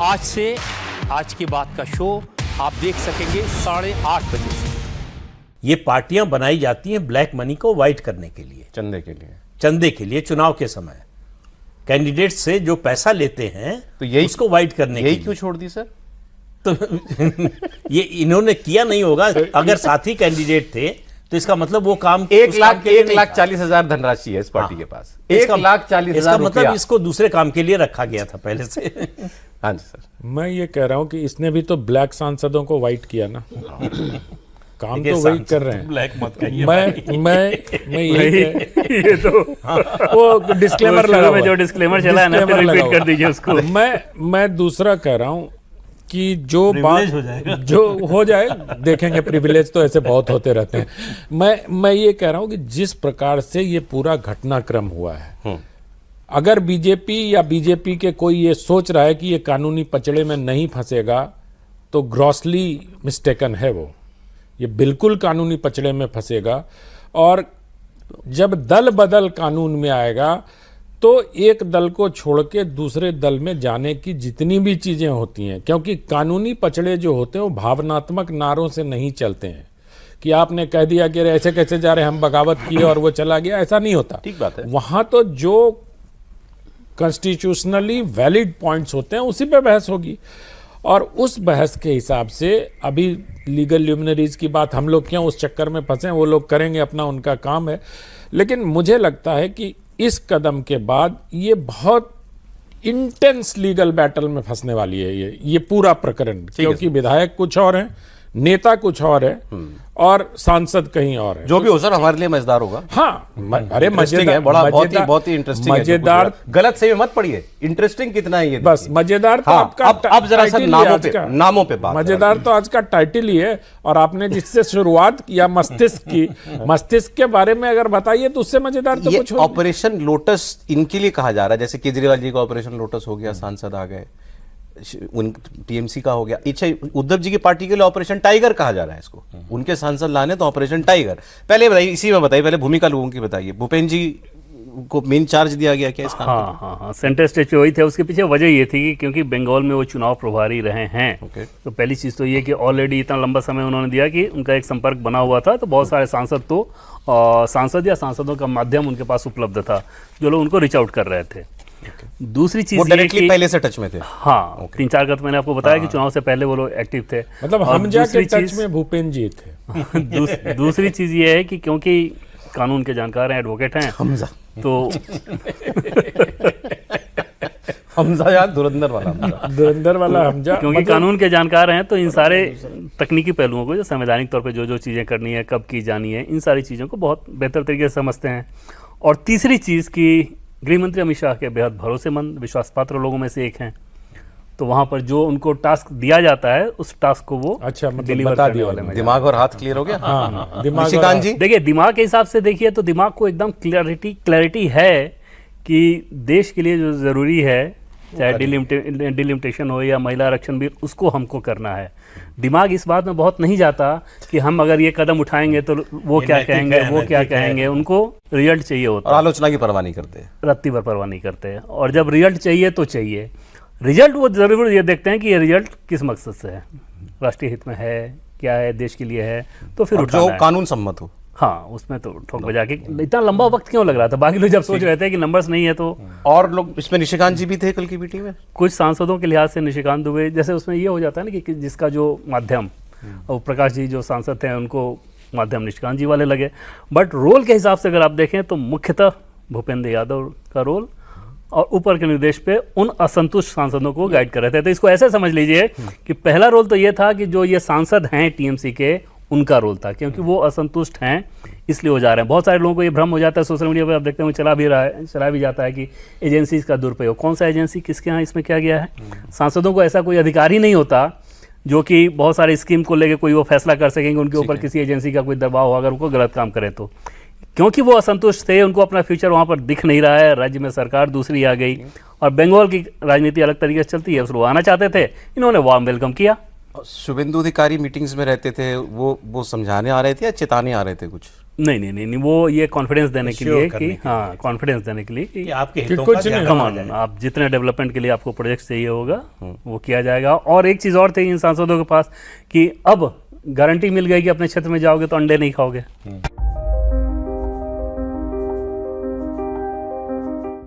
आज से आज की बात का शो आप देख सकेंगे 8:30 बजे से। ये पार्टियां बनाई जाती हैं ब्लैक मनी को वाइट करने के लिए, चंदे के लिए चुनाव के समय कैंडिडेट से जो पैसा लेते हैं तो यही उसको वाइट करने के लिए। क्यों छोड़ दी सर? तो ये इन्होंने किया नहीं होगा। अगर साथी कैंडिडेट थे तो इसका मतलब वो काम 1,40,000 धनराशि है इस पार्टी के पास। 1,40,000 इसका मतलब इसको दूसरे काम के लिए रखा गया था पहले से। हाँ जी सर, मैं ये कह रहा हूं कि इसने भी तो ब्लैक सांसदों को वाइट किया ना। काम तो वही कर रहे हैं। ब्लैक मत कहिए। मैं ये तो वो डिस्क्लेमर लगा में जो डिस्क्लेमर चला है ना, फिर रिपीट कर दीजिए उसको। मैं दूसरा कह रहा हूं कि जो बात जो हो जाए देखेंगे, प्रिविलेज तो ऐसे बहुत होते रहते हैं। मैं ये कह रहा हूं कि जिस प्रकार से ये पूरा घटनाक्रम हुआ है, अगर बीजेपी के कोई ये सोच रहा है कि ये कानूनी पचड़े में नहीं फंसेगा तो ग्रॉसली मिस्टेकन है। वो ये बिल्कुल कानूनी पचड़े में फंसेगा। और जब दल बदल कानून में आएगा तो एक दल को छोड़ के दूसरे दल में जाने की जितनी भी चीजें होती हैं, क्योंकि कानूनी पचड़े जो होते हैं वो भावनात्मक नारों से नहीं चलते हैं कि आपने कह दिया कि अरे ऐसे कैसे जा रहे, हम बगावत किए और वो चला गया, ऐसा नहीं होता। ठीक बात है। वहां तो जो कॉन्स्टिट्यूशनली वैलिड पॉइंट्स होते हैं उसी पे बहस होगी। और उस बहस के हिसाब से अभी लीगल ल्यूमिनरीज की बात हम लोग क्यों उस चक्कर में फंसे, वो लोग करेंगे अपना, उनका काम है। लेकिन मुझे लगता है कि इस कदम के बाद ये बहुत इंटेंस लीगल बैटल में फंसने वाली है ये पूरा प्रकरण, क्योंकि विधायक कुछ और हैं, नेता कुछ और है और सांसद कहीं और है। जो भी हो सर, हमारे लिए मजेदार होगा। हाँ, अरे मजेदार है, बहुत ही इंटरेस्टिंग मजेदार। गलत सही में मत पढ़िए, इंटरेस्टिंग कितना है ये बस मजेदार तो आपका अब जरा सर नामों पे बात। मजेदार तो आज का टाइटल ही है। और आपने जिससे शुरुआत किया मस्तिष्क की, मस्तिष्क के बारे में अगर बताइए तो उससे मजेदार तो कुछ ऑपरेशन लोटस इनके लिए कहा जा रहा है। जैसे केजरीवाल जी का ऑपरेशन लोटस हो गया, सांसद आ गए, टीएमसी का हो गया। अच्छा, उद्धव जी की पार्टी के लिए ऑपरेशन टाइगर कहा जा रहा है इसको, उनके सांसद लाने तो ऑपरेशन टाइगर। पहले बताइए, इसी में बताइए, पहले भूमिका लोगों की बताइए। भूपेन्द्र जी को मेन चार्ज दिया गया क्या इस काम पे? हाँ, सेंटर स्टेज पे वही थे। उसके पीछे वजह ये थी कि क्योंकि बंगाल में वो चुनाव प्रभारी रहे हैं। तो पहली चीज़ तो ये कि ऑलरेडी इतना लंबा समय उन्होंने दिया कि उनका एक संपर्क बना हुआ था, तो बहुत सारे सांसद या सांसदों का माध्यम उनके पास उपलब्ध था, जो लोग उनको रीच आउट कर रहे थे। दूसरी चीज डायरेक्टली पहले से टच में थे। हाँ, 3-4 गत मैंने आपको बताया कि चुनाव से पहले वो लोग एक्टिव थे। मतलब हम जाके टच में भूपेन्द्र जी थे। दूसरी चीज ये है कि क्योंकि कानून के जानकार हैं, एडवोकेट हैं, हमजा तो हमजा यार धुरंधर वाला हमजा, क्योंकि कानून के जानकार हैं तो इन सारे तकनीकी पहलुओं को, जो संवैधानिक तौर पे जो चीजें करनी है, कब की जानी है, इन सारी चीजों को बहुत बेहतर तरीके से समझते हैं। और तीसरी चीज की गृह मंत्री अमित शाह के बेहद भरोसेमंद विश्वासपात्र लोगों में से एक हैं। तो वहां पर जो उनको टास्क दिया जाता है, उस टास्क को वो डिलीवर करने वाले में। दिमाग और हाथ क्लियर हो गया। हाँ, निशिकांत जी देखिए, दिमाग के हिसाब से देखिए तो दिमाग को एकदम क्लैरिटी है कि देश के लिए जो जरूरी है, चाहे डिलिमिटेशन हो या महिला आरक्षण भी, उसको हमको करना है। दिमाग इस बात में बहुत नहीं जाता कि हम अगर ये कदम उठाएंगे तो वो क्या कहेंगे, वो क्या कहेंगे। उनको रिजल्ट चाहिए होता है, आलोचना की परवाह नहीं करते, रत्ती भर परवाह नहीं करते। और जब रिजल्ट चाहिए तो चाहिए रिजल्ट, वो जरूर ये देखते हैं कि ये रिजल्ट किस मकसद से है, राष्ट्रीय हित में है, क्या है, देश के लिए है, तो फिर जो कानून सम्मत हो। हाँ, उसमें तो ठोक बजा के। इतना लंबा वक्त क्यों लग रहा था? बाकी लोग जब सोच रहे थे कि नंबर्स नहीं है तो। और लोग इसमें निशिकांत जी भी थे कल की मीटिंग में। कुछ सांसदों के लिहाज से निशिकांत दुबे, जैसे उसमें ये हो जाता है ना कि जिसका जो माध्यम, और प्रकाश जी जो सांसद थे उनको माध्यम निशिकांत जी वाले लगे। बट रोल के हिसाब से अगर आप देखें तो मुख्यतः भूपेंद्र यादव का रोल, और ऊपर के निर्देश पे उन असंतुष्ट सांसदों को गाइड कर रहे थे। तो इसको ऐसे समझ लीजिए कि पहला रोल तो ये था कि जो ये सांसद हैं टीएमसी के, उनका रोल था, क्योंकि वो असंतुष्ट हैं इसलिए हो जा रहे हैं। बहुत सारे लोगों को ये भ्रम हो जाता है, सोशल मीडिया पर आप देखते हैं चला भी जाता है कि एजेंसीज का दुरुपयोग। कौन सा एजेंसी, किसके यहाँ इसमें क्या गया है? सांसदों को ऐसा कोई अधिकार ही नहीं होता जो कि बहुत सारे स्कीम को लेकर कोई वो फैसला कर सकेंगे उनके ऊपर किसी एजेंसी का कोई दबाव हो अगर उनको गलत काम करें तो। क्योंकि वो असंतुष्ट थे, उनको अपना फ्यूचर वहाँ पर दिख नहीं रहा है, राज्य में सरकार दूसरी आ गई और बंगाल की राजनीति अलग तरीके से चलती है, उसको आना चाहते थे, इन्होंने वार्म वेलकम किया। शुभेंदु अधिकारी मीटिंग्स में रहते थे, वो समझाने आ रहे थे या चेताने आ रहे थे कुछ? नहीं नहीं नहीं नहीं, वो ये कॉन्फिडेंस देने के Assure लिए करने कि के हाँ कॉन्फिडेंस देने के लिए कि आपके कि हितों कुछ का ध्यान नहीं, रखा कमान जाएगा। आप जितने डेवलपमेंट के लिए आपको प्रोजेक्ट चाहिए होगा वो किया जाएगा। और एक चीज़ और थी इन सांसदों के पास कि अब गारंटी मिल गई कि अपने क्षेत्र में जाओगे तो अंडे नहीं खाओगे।